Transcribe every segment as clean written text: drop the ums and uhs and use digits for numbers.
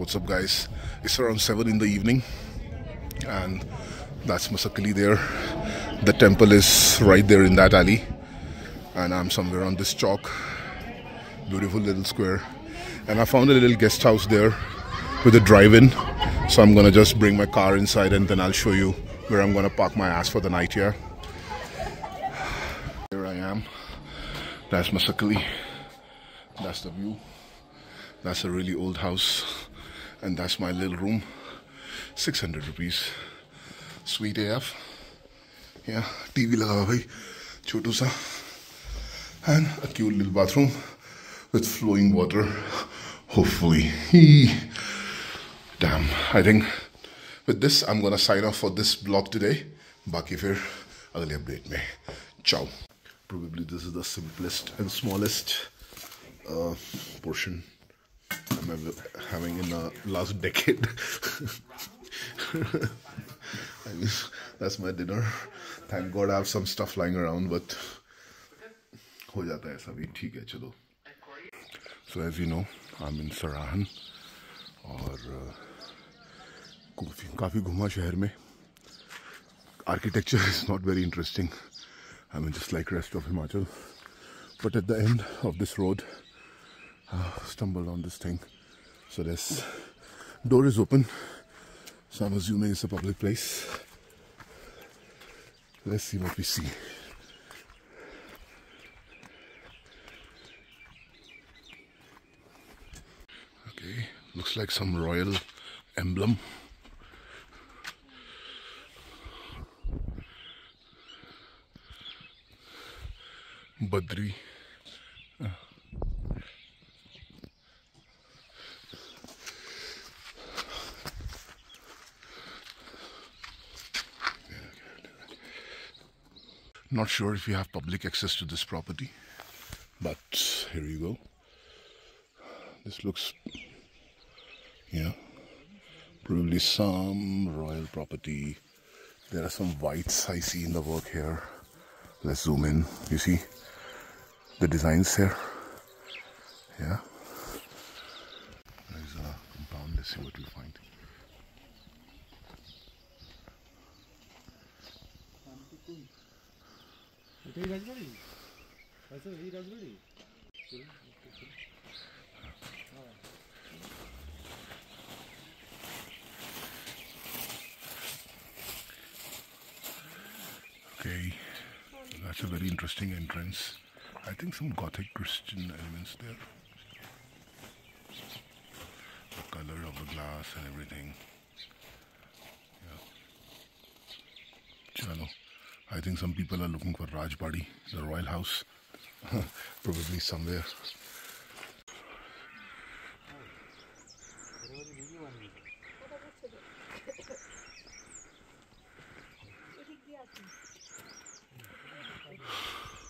What's up, guys? It's around 7 in the evening, and that's Masakali there. The temple is right there in that alley, and I'm somewhere on this chalk. Beautiful little square, and I found a little guest house there with a drive-in. So I'm gonna just bring my car inside, and then I'll show you where I'm gonna park my ass for the night here. Here I am. That's Masakali. That's the view. That's a really old house, and that's my little room. 600 rupees. Sweet AF. Yeah, TV laga hua bhai, chotu sa, and a cute little bathroom with flowing water. Hopefully. Damn, I think with this I'm gonna sign off for this vlog today. Baki fir agle update mein. Ciao. Probably this is the simplest and smallest portion I'm ever having in the last decade. I mean, that's my dinner. Thank God I have some stuff lying around, but ho jata hai aisa bhi, theek hai, chalo. So as you know, I'm in Sarahan, और काफ़ी घूमा शहर में. Architecture is not very interesting. I mean, just like rest of Himachal. But at the end of this road, stumbled on this thing. So this door is open, so I'm assuming it's a public place. Let's see what we see. Okay, looks like some royal emblem. Badri. Not sure if you have public access to this property, but here you go. This looks, yeah, probably some royal property. There are some whites I see in the work here. Let's zoom in. You see the designs here? Yeah. There's a compound. Let's see what we find. Okay, that's a very interesting entrance. I think some Gothic Christian elements there. The color of the glass and everything. Yeah. Chalo. I think some people are looking for Rajbadi, the royal house. Probably somewhere.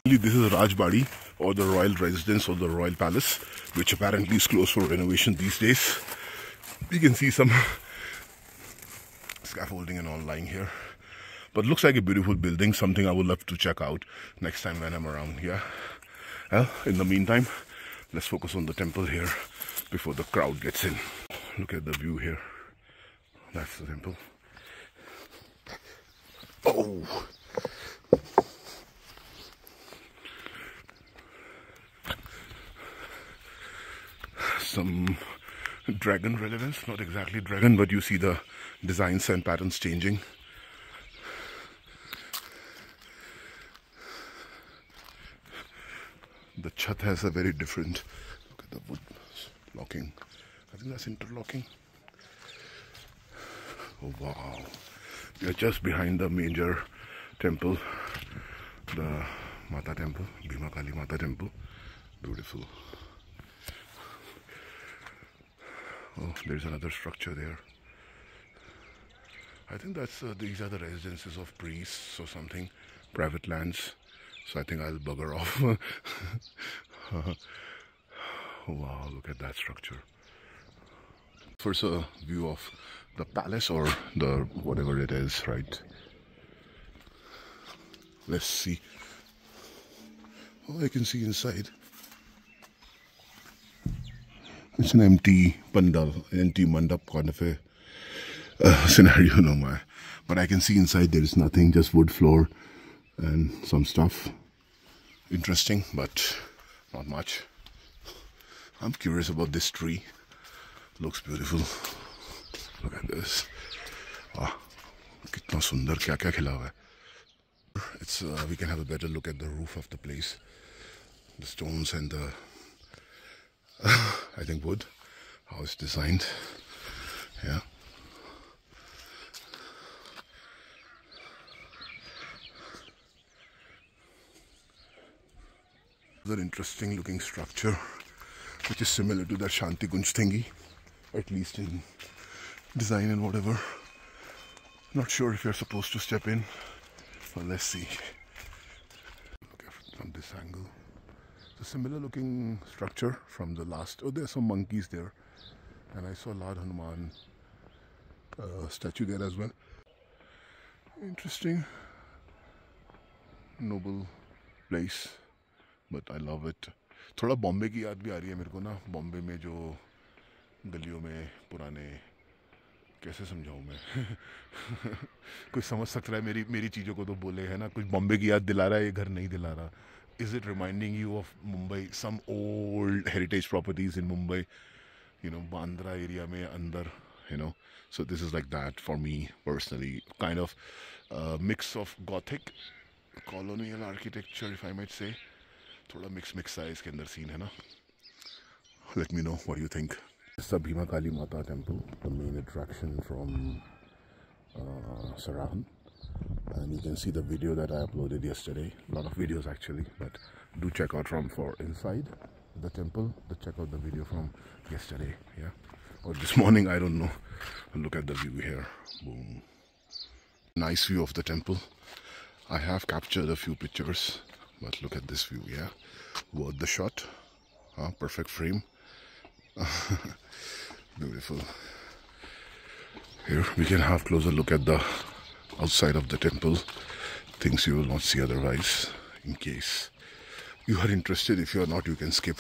This is Rajbadi, or the royal residence or the royal palace, which apparently is closed for renovation these days. You can see some scaffolding and all lying here. But looks like a beautiful building, something I would love to check out next time when I'm around here. Well, in the meantime, let's focus on the temple here before the crowd gets in. Look at the view here. That's the temple. Oh! Some dragon relevance, not exactly dragon, but you see the designs and patterns changing. The chat has a very different, look at the wood locking. I think that's interlocking. Oh wow. We are just behind the major temple, the Mata temple, Bhima Kali Mata temple. Beautiful. Oh, there's another structure there. I think that's these are the residences of priests or something, private lands. So I think I'll bugger off. Wow, look at that structure. First a view of the palace or the whatever it is, right? Let's see. Oh, I can see inside. It's an empty pandal, empty mandap kind of a scenario, no my. But I can see inside there is nothing, just wood floor and some stuff. Interesting, but not much. I'm curious about this tree. Looks beautiful. Look at this. Ah, kitna sundar, kya kya khila hua hai. It's we can have a better look at the roof of the place, the stones and the I think wood, how it's designed. Yeah. Another interesting looking structure, which is similar to that Shanti Kunj thingy, at least in design and whatever. Not sure if you're supposed to step in, but let's see. Look at from this angle. It's a similar looking structure from the last. Oh, there's some monkeys there, and I saw Lord Hanuman statue there as well. Interesting, noble place, but I love it. थोड़ा बॉम्बे की याद भी आ रही है मेरे को ना. बॉम्बे में जो गलियों में पुराने, कैसे समझाऊँ मैं कुछ समझ सकता है मेरी चीज़ों को तो बोले है ना. कुछ बॉम्बे की याद दिला रहा है, ये घर नहीं दिला रहा. Is it reminding you of Mumbai, some old heritage properties in Mumbai, you know, Bandra area mein andar, you know. So this is like that for me personally, kind of mix of Gothic, colonial architecture, if I might say. Thoda mix सा है इसके अंदर scene है ना. Let me know what you think. This is the Bhima Kali Mata temple, the main attraction from Sarahan. And you can see the video that I uploaded yesterday. A lot of videos actually, but do check out for inside the temple. Check out the video from yesterday, yeah, or this morning, I don't know. Look at the view here. Boom. Nice view of the temple. I have captured a few pictures, but look at this view, yeah. Worth the shot. Perfect frame. Beautiful. Here we can have closer look at the outside of the temple, things you will not see otherwise. In case you are interested, if you are not, you can skip.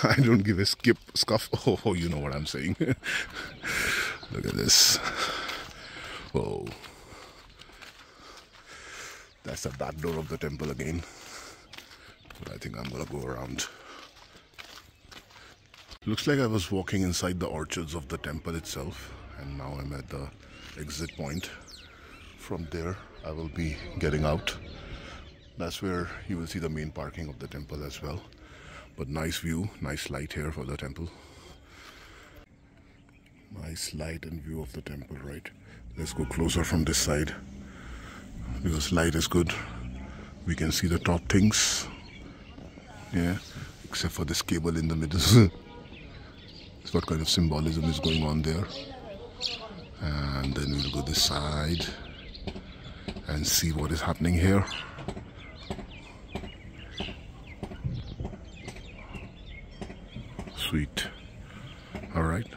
I don't give a scuff. Oh, you know what I'm saying. Look at this. Whoa, that's the back door of the temple again, but I think I'm gonna go around. Looks like I was walking inside the orchards of the temple itself, and now I'm at the exit point. From there I will be getting out. That's where you will see the main parking of the temple as well. But nice view, nice light here for the temple. Nice light and view of the temple, right? Let's go closer from this side, because light is good. We can see the top things, yeah, except for this cable in the middle. So what kind of symbolism is going on there? And then we'll go this side and see what is happening here. Sweet. All right.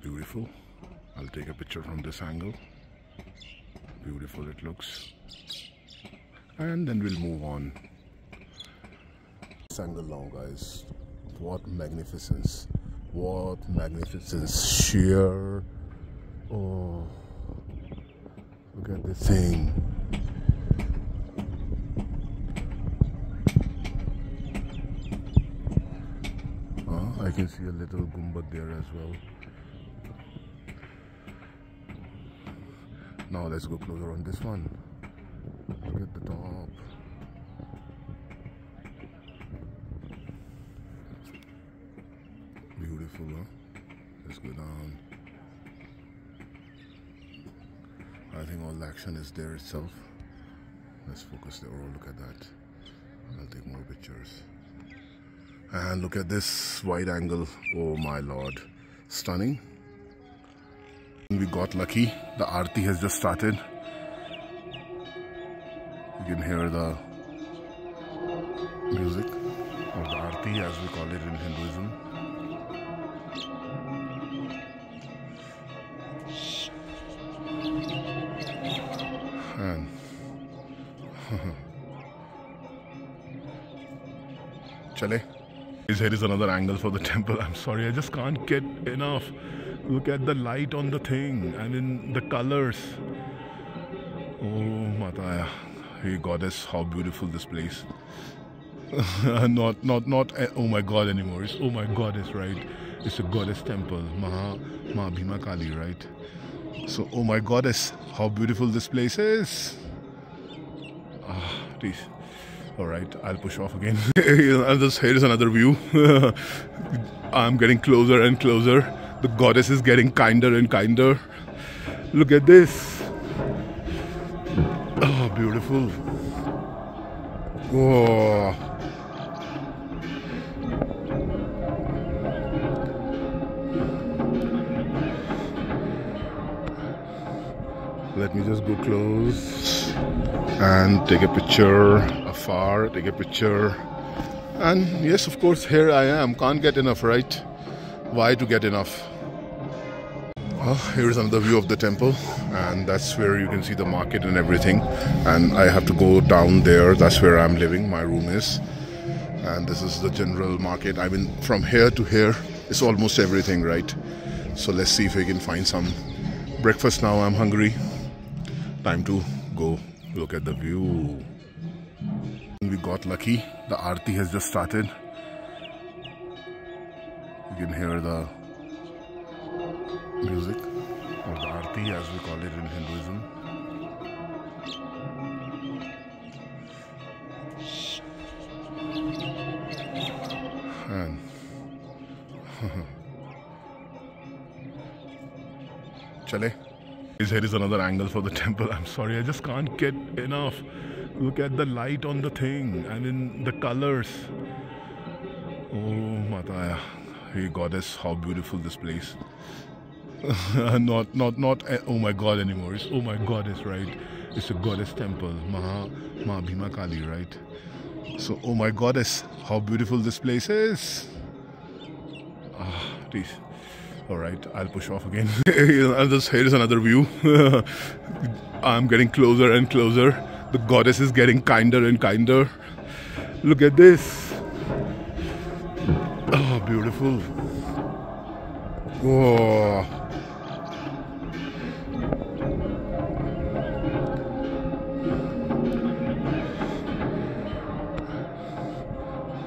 Beautiful. I'll take a picture from this angle. Beautiful it looks. And then we'll move on. This angle now, guys. What magnificence. What magnificence. Sheer. Oh. Look at this thing. I can see a little gumbad there as well. Now let's go closer on this one. Look at the top. Beautiful, huh? Let's go down. I think all the action is there itself. Let's focus there. Oh, look at that. I'll take more pictures. And look at this wide angle. Oh my lord. Stunning. We got lucky. The Aarti has just started. You can hear the music, or the Aarti as we call it in Hinduism. And Chale. Here is another angle for the temple. I'm sorry, I just can't get enough. Look at the light on the thing. I mean, the colors. Oh, Mataya. Hey, goddess, how beautiful this place. not oh my god anymore. It's oh my goddess, right? It's a goddess temple. Ma Bhima Kali, right? So, oh my goddess, how beautiful this place is. Please. Alright, I'll push off again. Here is another view. I'm getting closer and closer. The goddess is getting kinder and kinder. Look at this. Oh, beautiful. Whoa. Let me just go close and take a picture afar, take a picture. And yes, of course, here I am. Can't get enough, right? Why to get enough? Well, here's another view of the temple, and that's where you can see the market and everything. And I have to go down there. That's where I'm living. My room is. And this is the general market. I mean, from here to here, it's almost everything, right? So let's see if we can find some breakfast now. I'm hungry. Time to go look at the view. We got lucky. The Aarti has just started. You can hear the music, or the Aarti as we call it in Hinduism. And Chale. Here is another angle for the temple. I'm sorry, I just can't get enough. Look at the light on the thing. I mean, the colors. Oh, Mataya. Hey, goddess, how beautiful this place. not oh my god anymore. It's oh my goddess, right? It's a goddess temple. Ma Bhima Kali, right? So, oh my goddess, how beautiful this place is. Please. Alright, I'll push off again. Here is another view. I'm getting closer and closer. The goddess is getting kinder and kinder. Look at this. Oh, beautiful. Whoa.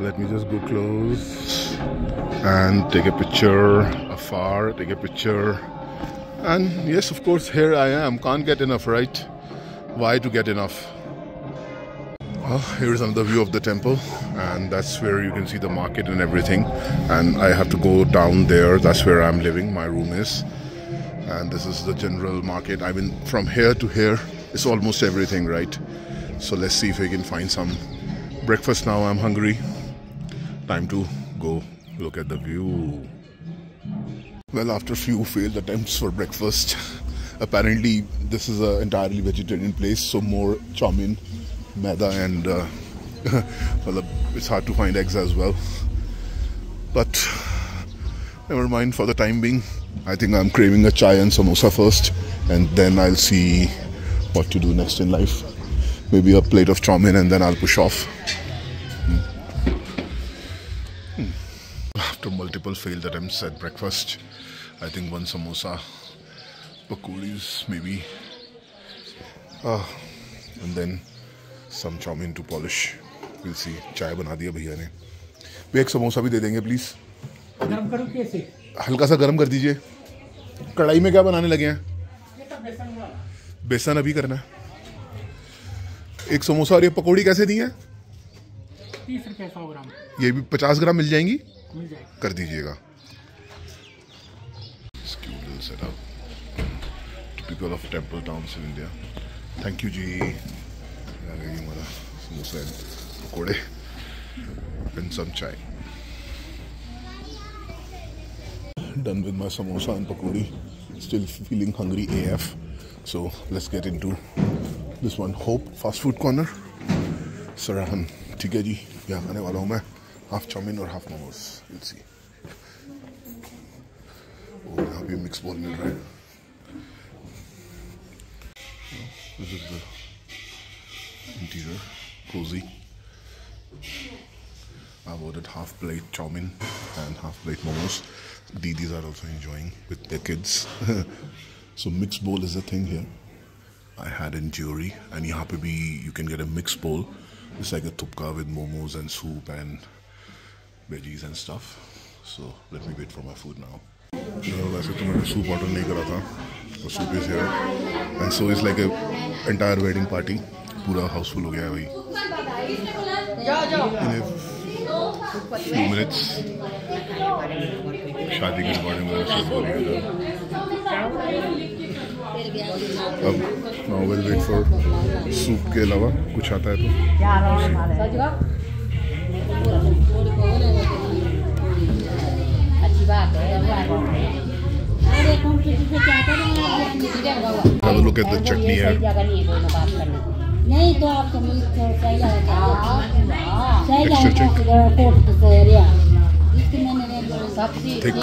Let me just go close and take a picture afar, take a picture. And yes, of course, here I am. Can't get enough, right? Why to get enough? Well, here's another view of the temple, and that's where you can see the market and everything. And I have to go down there. That's where I'm living. My room is. And this is the general market. I mean, from here to here, it's almost everything, right? So let's see if we can find some breakfast now. I'm hungry. Time to go look at the view. Well, after a few failed attempts for breakfast, apparently this is an entirely vegetarian place, so more chow mein, maida, and well, it's hard to find eggs as well. But never mind, for the time being. I think I'm craving a chai and samosa first, and then I'll see what to do next in life. Maybe a plate of chow mein and then I'll push off. After multiple failed attempts at breakfast, I think one samosa, pakoris maybe, and then some chow mein to polish. We'll see. Chai bana diya bhaiya ne. Ek samosa bhi de denge please. गरम करूं कैसे? हल्का सा गरम कर दीजिए. कढ़ाई में क्या बनाने लगे हैं? ये तो बेसन वाला. बेसन अभी करना है. एक समोसा और ये पकौड़ी कैसे दी हैं? 30 रुपए 100 ग्राम. ये भी 50 ग्राम मिल जाएंगी? मिल जाएगी. कर दीजिएगा. Setup. Typical of temple towns in India. Thank you ji. Samosa and पकौड़े and some chai. Done with my samosa and pakodi. Still feeling hungry AF. So let's get into this one. Hope fast food corner. Sarahan. ठीक है जी. यहाँ आने वाला हूँ मैं. Half chow mein और half momos. We'll see. Oh, यहाँ भी mix bowl मिल रहा है. This is the interior. Cozy. have ordered half plate chow mein and half plate momos. Didis are also enjoying with their kids. So mixed bowl is a thing here. I had in Jewelry, and यहाँ पे भी you can get a mixed bowl. It's like a thupka with momos and soup and veggies and stuff. So let me wait for my food now. वैसे तो मैंने soup order नहीं करा था. The soup is here, and so it's like a entire wedding party. पूरा हाउसफुल हो गया है भाई. In a few minutes, शादी के बारे में सब हो रही है. अब now we'll wait for soup के अलावा कुछ आता है तो. Have a look at the chutney here. Extra thick.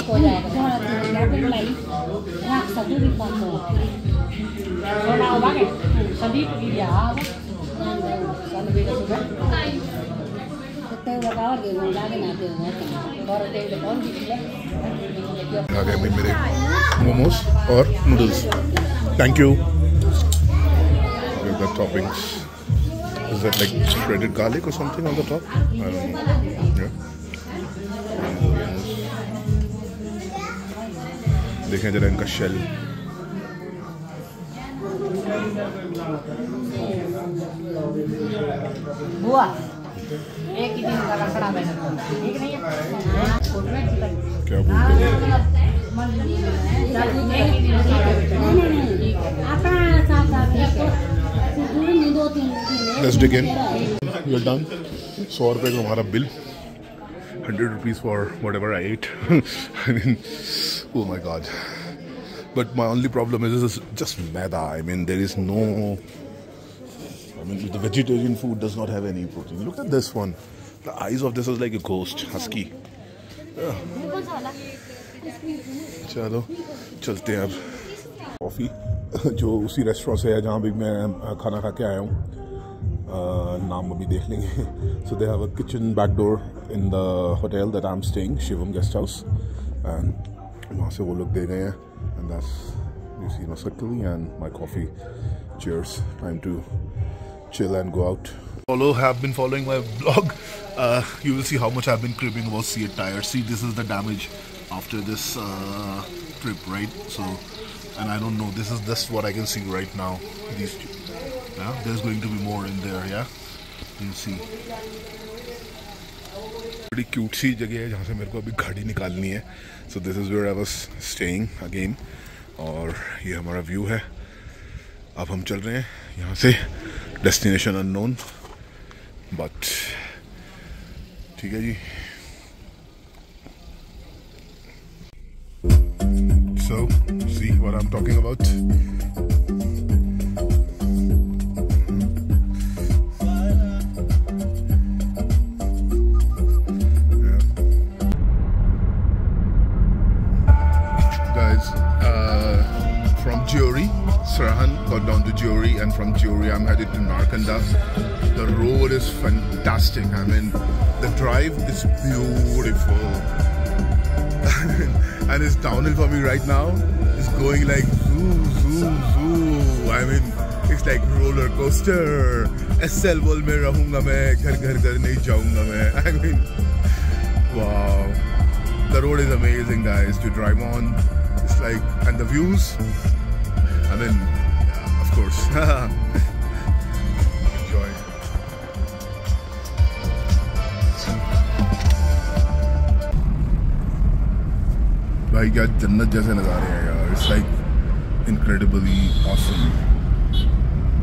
आ गए मेरे मोमोज और noodles. Thank you. With the toppings. Is that like shredded garlic or something on the top? I don't know. Yeah. देखें जरा इनका शेल. बुआ एक ही दिन का रखड़ा में ठीक नहीं है. क्या बोलते हैं? Let's dig in. We're done. 100 रुपए का हमारा bill. 100 rupees for whatever I ate. I mean, oh my god. But my only problem is this is just maida. I mean, there is no. I mean, the vegetarian food does not have any protein. Look at this one. The eyes of this is like a ghost, husky. चलो चलते हैं अब. Coffee जो उसी restaurant से है जहाँ भी मैं खाना खा के आया हूँ. नाम अभी देख लेंगे. So they have a kitchen back door in the hotel that I'm staying, Shivam Guest House, and वहाँ से वो लोग दे गए हैं. And that's, you see, Masakali and my coffee. Cheers. Time to chill and go out. Have been following my vlog. You will see how much I've been cribbing about Seat tires. See, this is the damage after this trip, right? So, and I don't know. This is just what I can see right now. These two. Yeah, there's going to be more in there. Yeah, you see. Pretty cute सी जगह है जहाँ से मेरे को अभी गाड़ी निकालनी है. So this is where I was staying again. और ये हमारा व्यू है. अब हम चल रहे हैं यहाँ से. Destination unknown. But ठीक है जी. So see what I'm talking about. Sirhan got down to Jewelry, and from Jewelry I'm headed to Narkanda. The road is fantastic. I mean, the drive is beautiful. And it's downhill for me right now. It's going like zoo, zoo, zoo. I mean, it's like roller coaster. SL wall mein rahunga main, ghar ghar ghar nahi jaunga main. I mean, wow. The road is amazing, guys, to drive on. It's like, and the views. I mean, yeah, of course. Enjoy. भाई क्या जन्नत जैसे नज़ारे हैं यार. It's like incredibly awesome.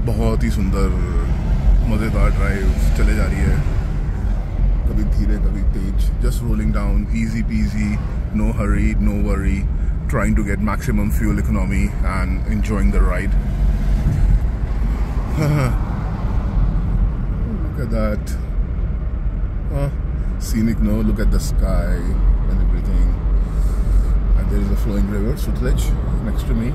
बहुत ही सुंदर मज़ेदार ड्राइव चले जा रही है. कभी धीरे कभी तेज. Just rolling down, easy peasy, no hurry, no worry. Trying to get maximum fuel economy and enjoying the ride. Look at that. Scenic, no? Look at the sky and everything. And there is a flowing river, Sutlej, next to me.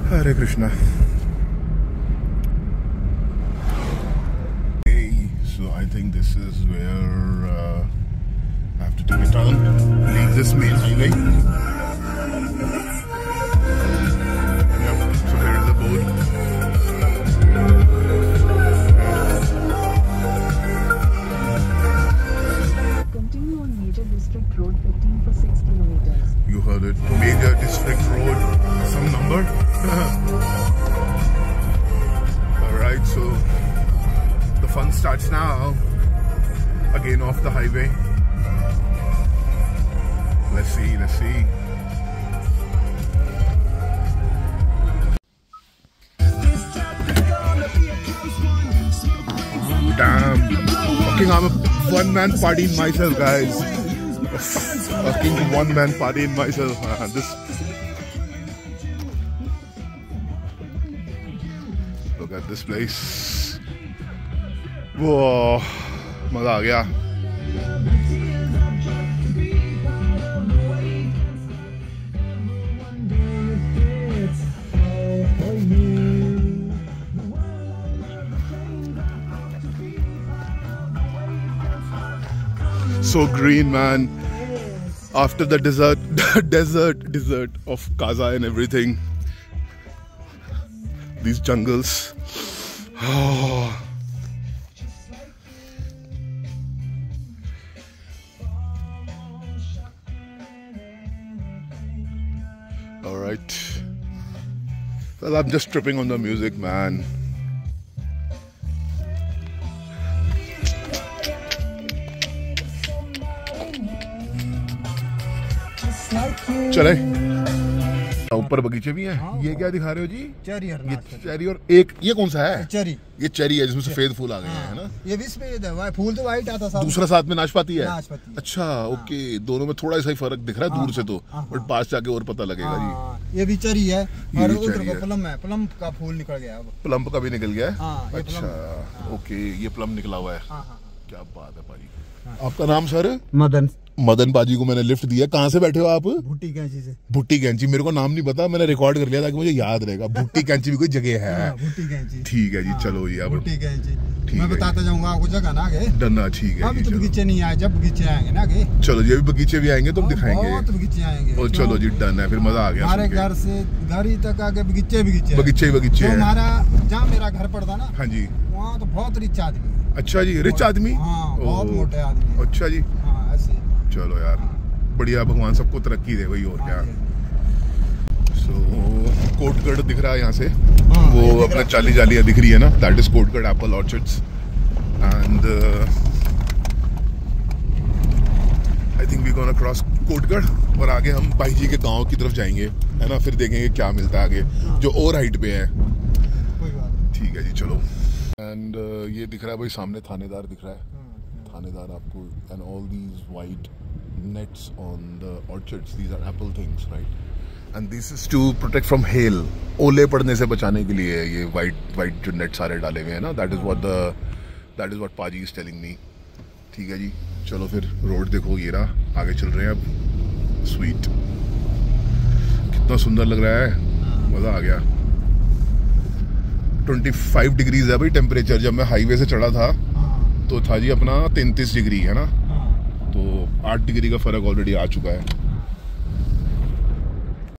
Hare Krishna. Hey, so I I think this is where I have to take a turn, leave this main highway. Yep, so there is the board. Continue on Major District Road 15 for 6 kilometers. You heard it. Major District Road, some number. Alright, so the fun starts now. Again off the highway. Let's see, let's see. Damn. Fucking, I'm a one-man party in myself, guys. Fucking one-man party in myself, man. Look at this place. Whoa, मजा आ गया. So green, man. After the desert of Kaza and everything, these jungles. Oh. All right. Well, I'm just tripping on the music, man. चले ऊपर बगीचे भी हैं. हाँ, ये क्या दिखा रहे हो जी? चेरी. ये चेरी और एक ये कौन सा है? चेरी. ये चेरी है जिसमें सफेद फूल आ गए हैं, है ना? ये भी सफेद है, फूल तो वाइट आता है. दूसरा साथ में नाशपाती है. अच्छा, ओके. दोनों में थोड़ा सा ही फर्क दिख रहा है दूर से तो, बट पास जाके और पता लगेगा जी. ये भी चेरी है और उधर का प्लम है. प्लम का फूल निकल गया. अब प्लम का भी निकल गया है. अच्छा, ओके. ये प्लम निकला हुआ है. क्या बात है भाई. आपका नाम सर? मदन. मदन बाजी को मैंने लिफ्ट दिया. कहाँ से बैठे हो आप? भुट्टी कैंची से. भुट्टी कैंची. मेरे को नाम नहीं पता, मैंने रिकॉर्ड कर लिया ताकि मुझे याद रहेगा. भुट्टी कैंची भी कोई जगह है. भुट्टी कैंची. ठीक है जी. चलो जी. अब भुट्टी कैंची मैं बताता जाऊंगा आपको जगह ना आगे. डरना. ठीक है. अभी तो बगीचे नहीं आए, जब बगीचे आएंगे ना आगे. चलो जी, अभी बगीचे भी आएंगे तो दिखाएंगे. बहुत बगीचे आएंगे. और चलो जी, डन है. फिर मजा आ गया. हमारे घर से घर ही तक आगे बगीचे बगीचे. हमारा जहाँ मेरा घर पड़ता ना, हाँ जी, वहाँ तो बहुत रिच आदमी. अच्छा जी, रिच आदमी. बहुत मोटे आदमी. अच्छा जी. ऐसे. चलो यार, बढ़िया. भगवान सबको तरक्की दे भाई. और क्या. सो कोटगढ़ दिख रहा है यहाँ से. वो अपना जालियाँ दिख रही है ना. That is Kotgarh apple orchards. And I think we gonna cross Kotgarh और आगे हम भाई जी के गांव की तरफ जाएंगे, है ना. फिर देखेंगे क्या मिलता है आगे, जो और हाइट पे है. ठीक है जी, चलो. एंड ये दिख रहा है भाई सामने, थानेदार दिख रहा है. थानेदार आपको. And all these white nets on the orchards, these are apple things, right? And this is to protect from hail. ओले पड़ने से बचाने के लिए ये white जो net सारे डाले हुए हैं ना. that is what पाजी is telling me. ठीक है जी, चलो फिर. रोड देखो, ये रहा. आगे चल रहे हैं अब. स्वीट. कितना सुंदर लग रहा है. मजा आ गया. 25 डिग्रीज है भाई टेम्परेचर. जब मैं हाईवे से चढ़ा था तो था जी अपना 33 डिग्री, है ना. तो 8 डिग्री का फर्क ऑलरेडी आ चुका है.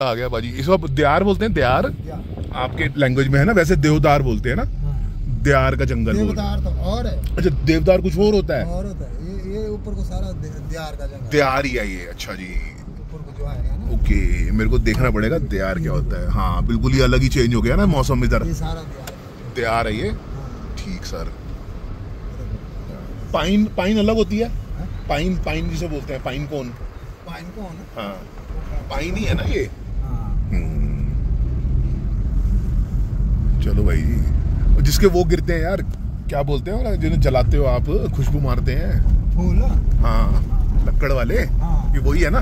आ गया बाजी. इस वक्त देयार बोलते हैं. देयार आपके लैंग्वेज में है ना. वैसे देवदार बोलते हैं ना. देयार का जंगल. देवदार तो और है. अच्छा, देवदार कुछ और होता है. और होता है. ये ऊपर को सारा देयार का जंगल. देयार ही है ये. अच्छा जी. ऊपर को जो है ना. ओके, मेरे को देखना पड़ेगा देयार क्या होता है. हाँ, बिल्कुल ही अलग ही चेंज हो गया ना मौसम इधर. देयार है ये. ठीक सर. पाइन अलग होती है. पाइन जिसे बोलते हैं. पाइन कौन. हाँ, पाइन ही है ना ये. चलो भाई जी. जिसके वो गिरते हैं यार, क्या बोलते हैं, और जिन्हें जलाते हो आप, खुशबू मारते हैं. फूल. हाँ, लक्कड़ वाले. ये वही है ना.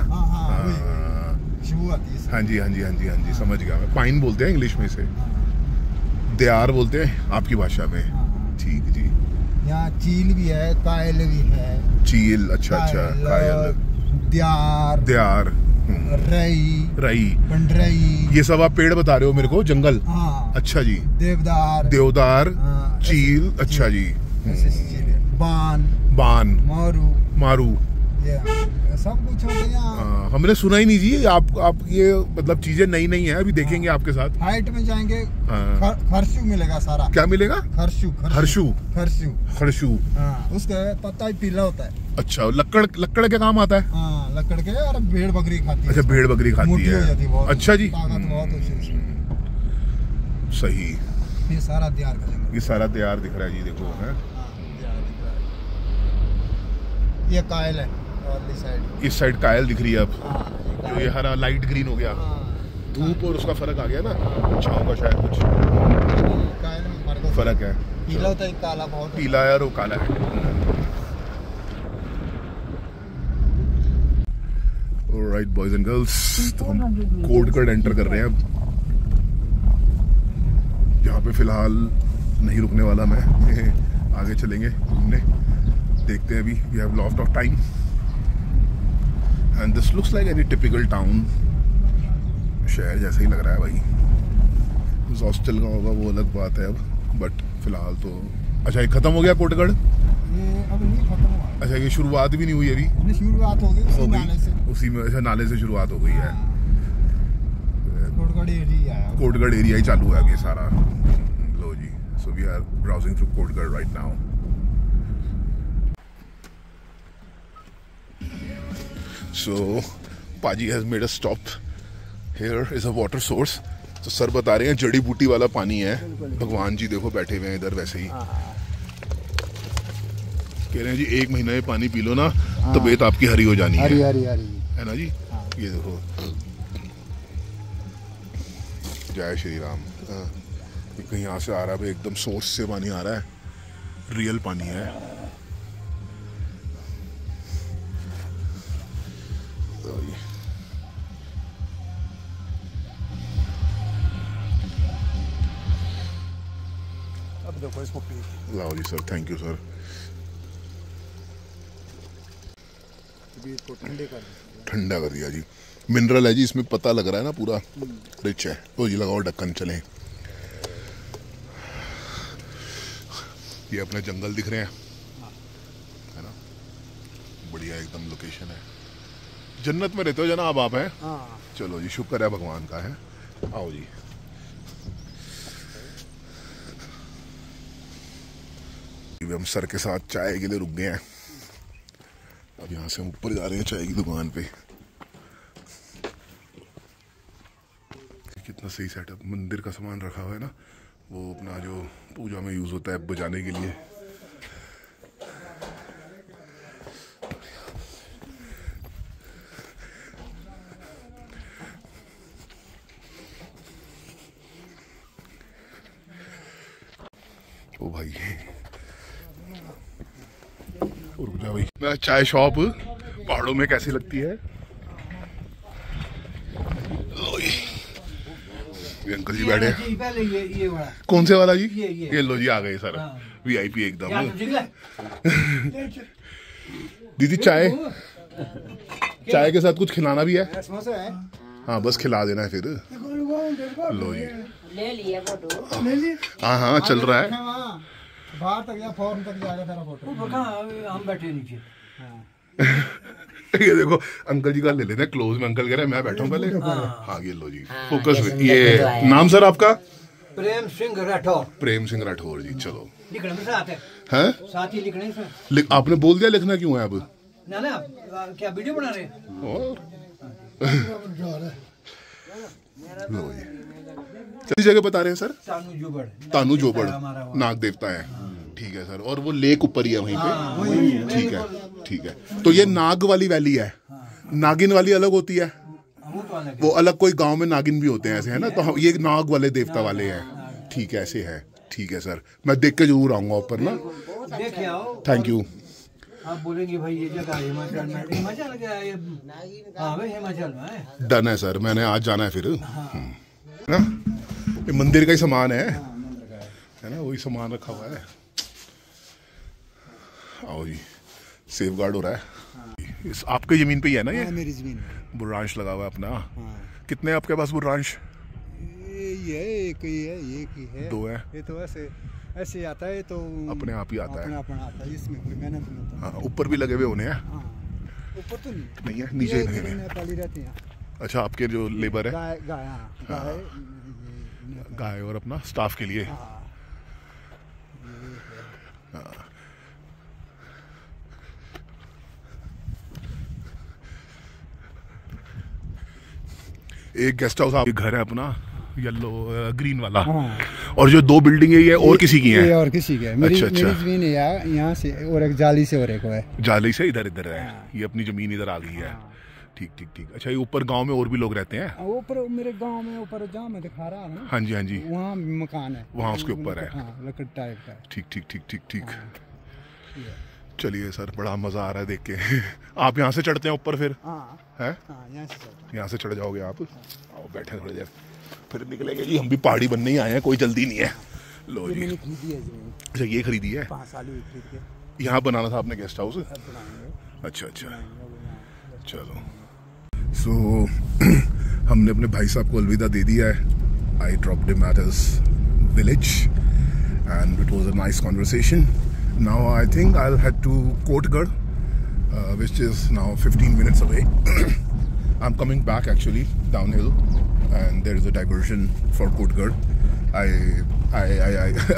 हाँ जी, समझ गया मैं. पाइन बोलते हैं इंग्लिश में से. देयार बोलते हैं आपकी भाषा में. ठीक जी. यहाँ चील भी है, कायल भी है. चील. अच्छा. कायल. देयार. रई. पंडरई. ये सब आप पेड़ बता रहे हो मेरे को. जंगल. अच्छा जी. देवदार. चील. अच्छा जी. बान, मारू, ये सब कुछ होते हैं यहाँ। हमने सुना ही नहीं जी। आप ये मतलब चीजें नई नई हैं, अभी देखेंगे आपके साथ। हाइट में जाएंगे खरशु मिलेगा सारा। क्या मिलेगा? खरशु। उसका पत्ता ही पीला होता है। अच्छा, लकड़ के काम आता है? हाँ, लकड़ के। और भेड़ बकरी खाती है। अच्छा, भेड़ बकरी खाती है। हो जाती है बहुत। अच्छा जी, ताकत बहुत होती है। सही। ये सारा तैयार करेंगे। ये सारा तैयार दिख रहा है जी, देखो है। ये कायल है साइड। इस साइड कायल दिख रही है अब। जो ये हरा लाइट ग्रीन हो गया, धूप और उसका फर्क आ गया ना, छांव का शायद कुछ कायल में फर्क है। पीला होता है, काला बहुत। पीला है और वो काला है। ऑलराइट बॉयज एंड गर्ल्स, तो हम कोटगढ़ एंटर कर रहे हैं अब। यहाँ पे फिलहाल नहीं रुकने वाला मैं, आगे चलेंगे घूमने, देखते हैं अभी। We have lot of time and this looks like any typical town. शहर जैसा ही लग रहा है भाई। हॉस्टल का होगा वो अलग बात है अब, बट फिलहाल तो। अच्छा, ये खत्म हो गया कोटगढ़? ये अब नहीं खत्म हुआ। अच्छा, ये शुरुआत भी नहीं हुई अभी? शुरुआत हो गई उसी में। अच्छा, नाले से शुरुआत हो गई है। कोटगढ़ एरिया ही चालू है ये सारा। लो जी, so we are browsing through Kotgarh right now. So, Paji has made a stop. Here is a water source. तो सर बता रहे हैं जड़ी बूटी वाला पानी है। भगवान जी देखो बैठे हुए हैं इधर वैसे ही। कह रहे हैं जी 1 महीना ये पानी पी लो ना, तबीयत आपकी हरी हो जानी है। हरी है ना जी। ये देखो, जय श्री राम। कहीं यहाँ से आ रहा है, एकदम सोर्स से पानी आ रहा है, रियल पानी है। अब देखो इसको पी। लाओ जी सर, थैंक यू सर। इसको ठंडा कर दिया जी। मिनरल है जी इसमें, पता लग रहा है ना, पूरा रिच है। तो जी लगाओ ढक्कन, चलें। ये अपने जंगल दिख रहे हैं, है ना, बढ़िया एकदम लोकेशन है। जन्नत में रहते हो जनाब आप हैं। चलो जी, शुक्र है भगवान का है। आओ जी। हम सर के साथ चाय के लिए रुक गए हैं। अब यहाँ से हम ऊपर जा रहे हैं चाय की दुकान पे। कितना सही सेटअप, मंदिर का सामान रखा हुआ है ना, वो अपना जो पूजा में यूज होता है बजाने के लिए। ओ भाई, रुक जा भाई। मैं चाय शॉप पहाड़ों में कैसी लगती है। ये अंकल जी बैठे हैं। ये वाला कौन से वाला जी? ये लो जी, आ गए सर। वीआईपी एकदम। दीदी चाय के साथ कुछ खिलाना भी है? हाँ, बस खिला देना है फिर। लो जी, ले लिया फोटो। हाँ चल रहा है। बाहर तक या फॉर्म तक जाएगा तेरा फोटो। हम बैठे नीचे। ये देखो अंकल जी का ले लेते हैं क्लोज में। अंकल कह रहे हैं मैं बैठा हूँ पहले। हाँ ये लो जी, फोकस। ये नाम सर आपका? प्रेम सिंह राठौर। प्रेम सिंह राठौर जी। चलो, लिखने में साथ है। हैं? साथ ही लिखने से। आपने बोल दिया लिखना क्यों है अब? ना क्या वीडियो बना रहे? लो जी, सही जगह बता रहे हैं सर। तानू जोबड़ नाग देवता है। ठीक है सर। और वो लेक ऊपर ही है वहीं पे। ठीक है, ठीक है। तो ये नाग वाली वैली है। नागिन वाली अलग होती है, वो अलग। कोई गांव में नागिन भी होते हैं ऐसे, है ना। तो ये नाग वाले देवता वाले हैं। ठीक है, ऐसे है। ठीक है सर, मैं देख के जरूर आऊंगा ऊपर ना। Thank you. आप बोलेंगे भाई ये जगह हिमाचल में। हिमाचल क्या है? हाँ भाई हिमाचल में है। डन है सर, मैंने आज जाना है फिर। ना, ये मंदिर का ही सामान है ना, वही सामान रखा हुआ है। आओ जी, सेफ गार्ड हो रहा है। इस आपके जमीन पे ही है ना ये? मेरी जमीन बुर्रांश लगा हुआ है अपना। कितने हैं आपके पास बुर्रांश? ये एक ही है, एक ही है। 2 है। ये तो ऐसे ऐसे ही आता है तो अपने आप ही आता है। अपना अपना आता है, इसमें कोई मेहनत नहीं होता। हाँ, ऊपर भी लगे हुए होने हैं। हाँ, ऊपर तो नहीं नहीं है, नीचे ही नहीं है। नेपाली रहते हैं। अच्छा, आपके जो लेबर है, गाय गाय, हाँ, गाय गाय और अपना स्टाफ के लिए। हाँ, एक गेस्ट हाउस आप घर है अपना, येलो ग्रीन वाला। हाँ। और जो 2 बिल्डिंग है ये और किसी की ये है? और किसी के है। मेरी अच्छा, अच्छा। मेरी जमीन है यहाँ से, और एक जाली से और एक है। जाली से इधर इधर है। ये अपनी जमीन इधर आ गई है। ठीक ठीक ठीक। अच्छा, ये ऊपर गांव में और भी लोग रहते हैं? ऊपर मेरे गांव में ऊपर जहाँ मैं दिखा रहा हूँ ना, हाँ जी हाँ जी, वहाँ मकान है, वहाँ उसके ऊपर है। हाँ, लकड़ टाइप का है। ठीक ठीक ठीक ठीक ठीक। चलिए सर, बड़ा मज़ा आ रहा है देख के। आप यहाँ से चढ़ते हैं ऊपर फिर? हाँ है, हाँ, यहाँ से चलता है। यहाँ से चढ़ जाओगे आप? आओ बैठे थोड़ी देर, फिर निकलेंगे जी। हम भी पहाड़ी बनने ही आए हैं, कोई जल्दी नहीं है। लो ये जी। मैंने खरीदी है जमीन, अच्छा, ये खरीदी है? 5 साल हुई खरीद के। यहाँ बनाना था आपने गेस्ट हाउस? अब बनाएंगे। अच्छा अच्छा, चलो। सो हमने अपने भाई साहब को अलविदा दे दिया है। I dropped him at his village and it was a nice conversation. Now I think I will head to Kotgarh, which is now 15 minutes away. I'm coming back actually downhill, and there is a diversion for Kotgarh.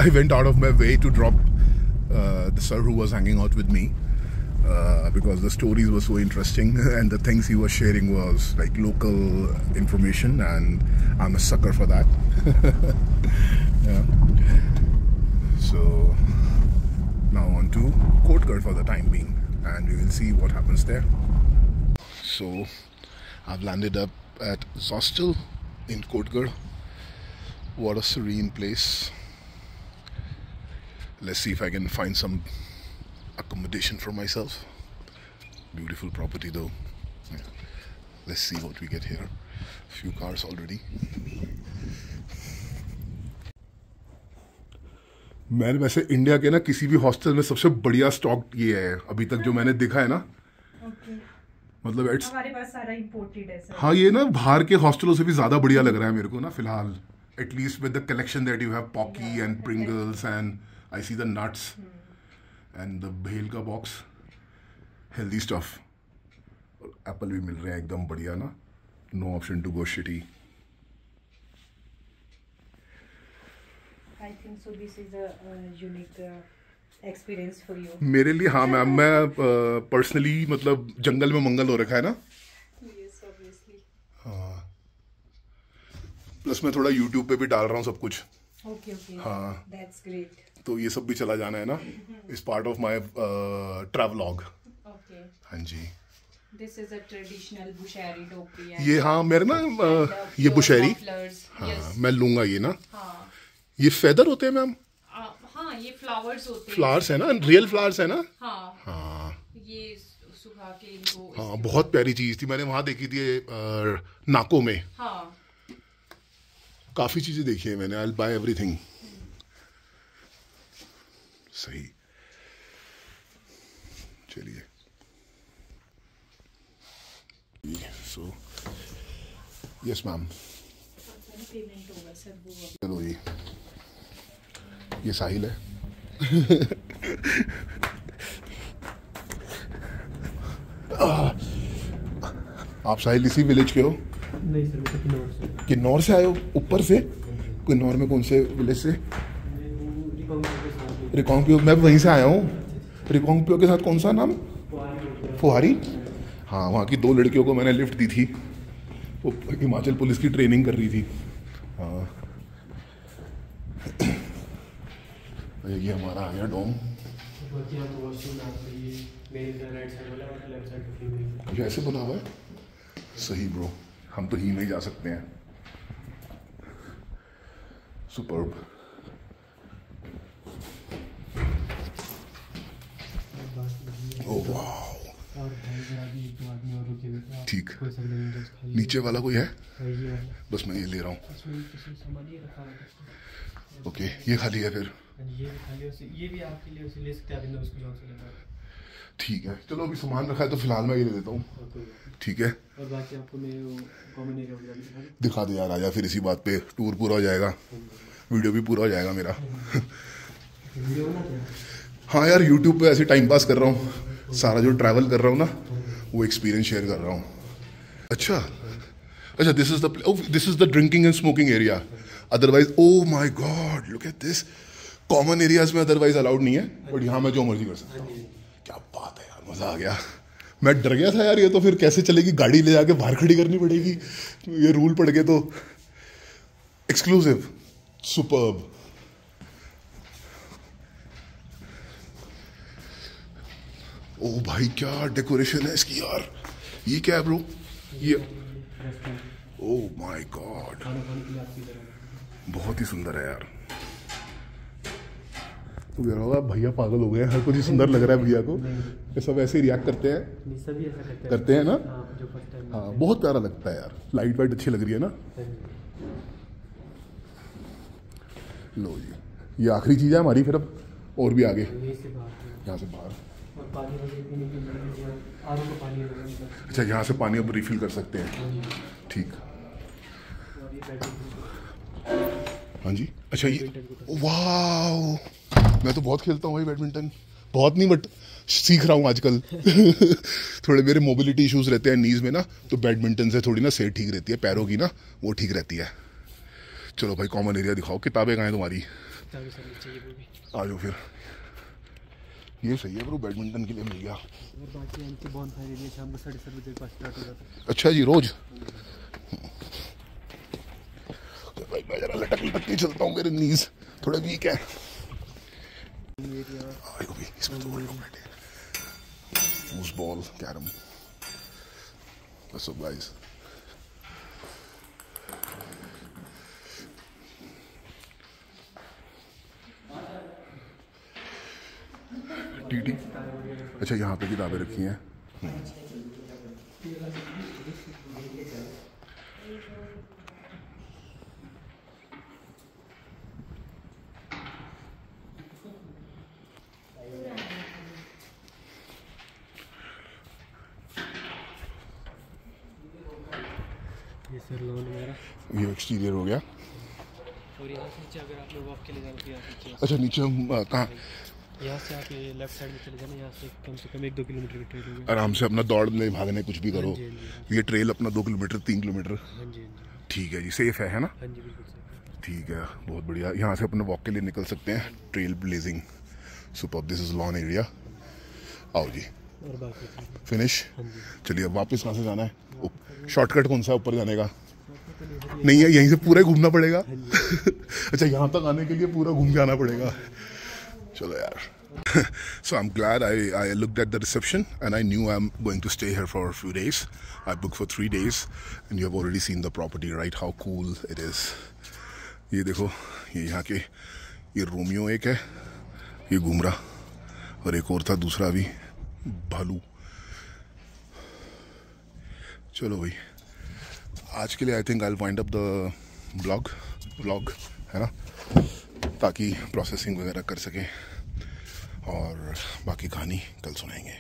I went out of my way to drop the sir who was hanging out with me, because the stories were so interesting and the things he was sharing was like local information, and I'm a sucker for that. Yeah. So now on to Kotgarh for the time being, and we will see what happens there. So I've landed up at Zostel in Kotgarh. What a serene place. Let's see if I can find some accommodation for myself. Beautiful property though. Yeah. Let's see what we get here. Few cars already. मैंने वैसे India के ना किसी भी hostel में सबसे बढ़िया stock ये है अभी तक जो मैंने देखा है ना। मतलब इट्स, हमारे पास सारा इंपोर्टेड है सर। हाँ, ये ना बाहर के हॉस्टलों से भी ज्यादा बढ़िया लग रहा है मेरे को ना फिलहाल, at least with the collection that you have, Pocky and Pringles and I see the nuts and the bhel का बॉक्स, हेल्दी स्टफ। एप्पल भी मिल रहे हैं एकदम बढ़िया ना, no option to go city. I think so this is a unique experience for you. मेरे लिए हाँ मैम, मैं पर्सनली मतलब जंगल में मंगल हो रखा है ना। Yes, obviously. हाँ, प्लस मैं थोड़ा यूट्यूब पे भी डाल रहा हूँ सब कुछ। Okay, okay. हाँ, That's great. तो ये सब भी चला जाना है ना, इस part of my travelogue. Okay. हाँ जी, This is a traditional Bushari topi. ये हाँ मेरे ना ये बुशहरी, Mufflers. हाँ Yes. मैं लूंगा ये ना। हाँ. ये फेदर होते हैं मैम? हाँ, ये फ्लावर्स होते हैं। फ्लावर्स है ना, रियल फ्लावर्स है ना? हाँ. हाँ ये सुखा के इनको। हाँ, बहुत प्यारी चीज थी, मैंने वहाँ देखी थी नाको में। हाँ. काफी चीजें देखी है मैंने। I will buy everything. सही, चलिए। सो यस मैम, पेमेंट होगा सर वो। चलो जी, ये साहिल है। आप साहिल इसी विलेज के हो? नहीं सर, मैं किन्नौर से। किन्नौर से आए हो? ऊपर से? किन्नौर में कौन से विलेज से? रिकांगपियो। मैं वहीं से आया हूँ। रिकांगपियो के साथ कौन सा नाम? फुहारी। हाँ, वहाँ की 2 लड़कियों को मैंने लिफ्ट दी थी, वो हिमाचल पुलिस की ट्रेनिंग कर रही थी। हाँ, ये हमारा आ गया डोम। ये ऐसे बना हुआ है? सही ब्रो, हम तो ही नहीं जा सकते हैं। सुपर्ब। ओह वाह, ठीक। नीचे वाला कोई है? बस मैं ये ले रहा हूँ। ओके, ये खाली है फिर? ये भी आपके लिए उसे ले सकते हैं, उसको जॉब से लेता है। ठीक है, चलो अभी सामान रखा है तो फिलहाल मैं ये ले लेता हूँ। ठीक है, और बाकी आपको मैं वो कॉमन एरिया वगैरह दिखा दे यार, आजा फिर इसी बात पे टूर पूरा हो जाएगा, वीडियो भी पूरा हो जाएगा मेरा। हाँ यार, यूट्यूब पे ऐसे टाइम पास कर रहा हूँ, सारा जो ट्रैवल कर रहा हूँ ना वो एक्सपीरियंस शेयर कर रहा हूँ। अच्छा अच्छा, this is the drinking and smoking area. Otherwise oh my God, look at this, common areas में अदरवाइज अलाउड नहीं है, बट यहाँ मैं जो मर्जी कर सकता हूँ। क्या बात है यार, मजा आ गया। मैं डर गया था यार, ये तो फिर कैसे चलेगी, गाड़ी ले जाके बाहर खड़ी करनी पड़ेगी, ये रूल पड़ गए तो। Exclusive, superb. ओ भाई क्या डेकोरेशन है इसकी यार, ये क्या है ब्रो, ये ओ माय गॉड, बहुत ही सुंदर है यार। तो यार होगा भैया पागल हो गए, हर कुछ ही सुंदर लग रहा है भैया को, ये सब ऐसे ही रिएक्ट करते हैं, सभी ऐसा करते हैं ना। जो फर्स्ट टाइम। हाँ बहुत प्यारा लगता है यार, लाइट वाइट अच्छी लग रही है ना। लो जी, ये आखिरी चीज़ है हमारी, फिर अब और भी आगे यहाँ से बाहर। और पानी पीने की आर ओ का पानी है। अच्छा, यहाँ से पानी अब रिफिल कर सकते हैं, ठीक। हाँ जी, अच्छा ये वाह, मैं तो बहुत खेलता हूँ भाई बैडमिंटन, बहुत नहीं बट सीख रहा हूँ आजकल। थोड़े मेरे मोबिलिटी इश्यूज रहते हैं नीज में ना, तो बैडमिंटन से थोड़ी ना सेहत ठीक रहती है, पैरों की ना वो ठीक रहती है। चलो भाई कॉमन एरिया दिखाओ, किताबें कहाँ हैं तुम्हारी, आ जाओ फिर। ये सही है ब्रो, बैडमिंटन के लिए मिल गया। और बाकी बॉनफायर एरिया शाम को 7:30 बजे के पास स्टार्ट हो जाता है। अच्छा जी, रोज तो भाई मैं जरा लटक के चलता हूँ, मेरे नीज थोड़े वीक है। इसमें तो बड़े लोग बैठे, फूसबॉल, कैरम, सब गाइस। टीटी, अच्छा यहाँ पे किताबें रखी हैं। ये सर लॉन वगैरह, ये एक्सटीरियर हो गया। और यहाँ से नीचे अगर आप लोग वॉक के लिए जाना तो यहाँ से नीचे, अच्छा नीचे हम कहाँ, यहाँ से आप ये लेफ्ट साइड में चले जाना, यहाँ से कम 1-2 किलोमीटर की ट्रेल होगी। आराम से अपना दौड़ने भागने कुछ भी करो। हाँ जी, हाँ जी। ये ट्रेल अपना 2 किलोमीटर 3 किलोमीटर, हाँ जी, हाँ जी, ठीक है जी, सेफ है ना। हाँ जी, बिल्कुल सही। ठीक है, बहुत बढ़िया। यहाँ से अपने वॉक के लिए निकल सकते हैं, trail blazing, super. This is lawn area. आओ जी, और बाकी फिनिश। हाँ जी, चलिए अब वापस कहाँ से जाना है, शॉर्टकट कौन सा है ऊपर जाने का? नहीं है, यहीं से पूरा घूमना पड़ेगा। अच्छा, यहाँ तक आने के लिए पूरा घूम के आना पड़ेगा। चलो यार। So I'm glad I looked at the reception and I knew I'm going to stay here for a few days. I booked for 3 days and you have already seen the property, right? How cool it is. ये देखो, ये यहाँ के, ये Romeo एक है, ये घूमरा, और एक और था दूसरा भी, भालू। चलो भाई, आज के लिए आई think I will wind up the blog, है ना, ताकि प्रोसेसिंग वगैरह कर सकें, और बाकी कहानी कल सुनाएंगे।